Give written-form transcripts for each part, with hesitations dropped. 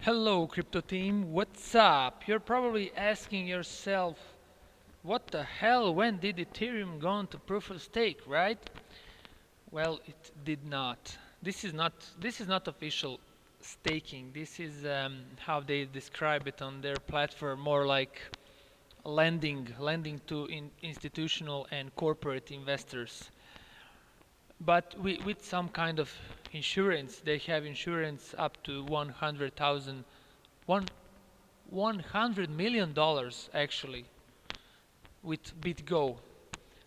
Hello crypto team, what's up? You're probably asking yourself, what the hell, when did Ethereum go into proof of stake, right? Well, it did not. This is not official staking. This is how they describe it on their platform, more like lending to institutional and corporate investors. But with some kind of insurance. They have insurance up to 100,000 one $100 million actually with BitGo.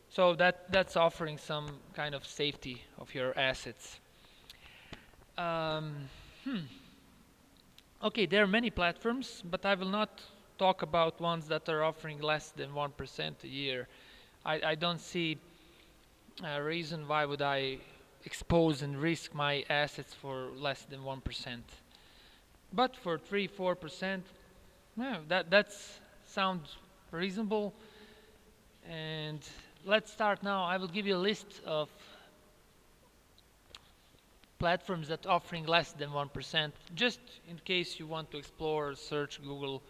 So that's offering some kind of safety of your assets. Um, hmm. Okay, there are many platforms, but I will not talk about ones that are offering less than 1% a year. I don't see a reason why would I expose and risk my assets for less than 1%. But for 3-4%, yeah, that's sounds reasonable. And let's start now. I will give you a list of platforms that offering less than 1%, just in case you want to explore, search Google,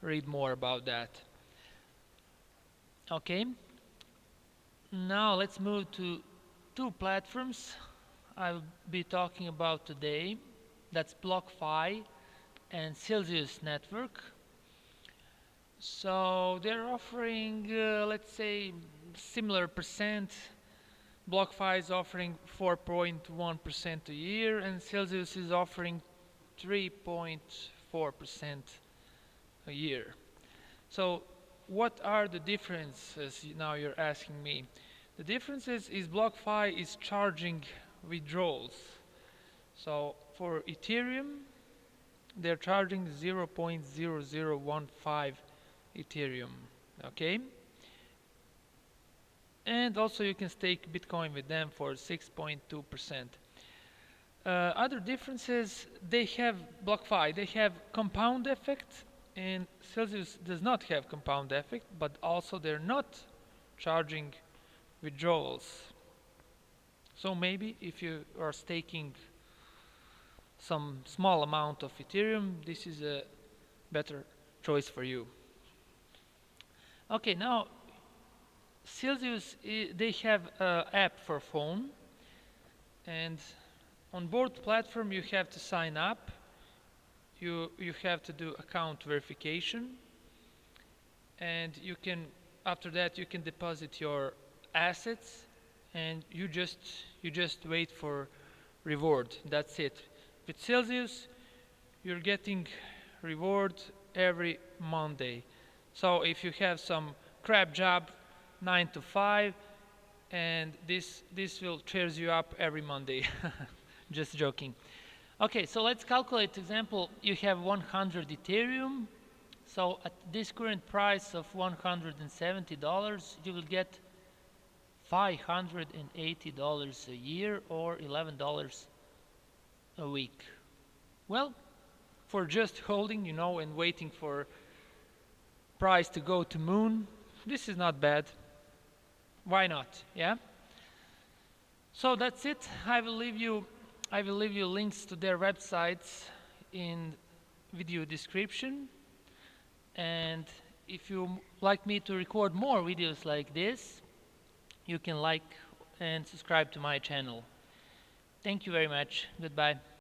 read more about that. Okay, now let's move to two platforms I'll be talking about today. That's BlockFi and Celsius Network. So they're offering, let's say, similar percent. BlockFi is offering 4.1% a year, and Celsius is offering 3.4% a year. So what are the differences? Now you're asking me. The differences is BlockFi is charging withdrawals. So for Ethereum, they're charging 0.0015 Ethereum. Okay, and also you can stake Bitcoin with them for 6.2%. Other differences, they have BlockFi, they have compound effect, and Celsius does not have compound effect, but also they're not charging withdrawals. So maybe if you are staking some small amount of Ethereum, this is a better choice for you. Okay, now Celsius, they have an app for phone, and on board platform you have to sign up. You have to do account verification, and you can after that you can deposit your assets, and you just wait for reward. That's it. With Celsius, you're getting reward every Monday. So if you have some crap job 9 to 5, and this will cheers you up every Monday. Just joking. Okay, so let's calculate. Example, you have 100 Ethereum. So at this current price of $170, you will get $580 a year or $11 a week. Well, for just holding, and waiting for price to go to moon, this is not bad. Why not? Yeah. So that's it. I will leave you links to their websites in video description. And if you like me to record more videos like this, you can like and subscribe to my channel. Thank you very much. Goodbye.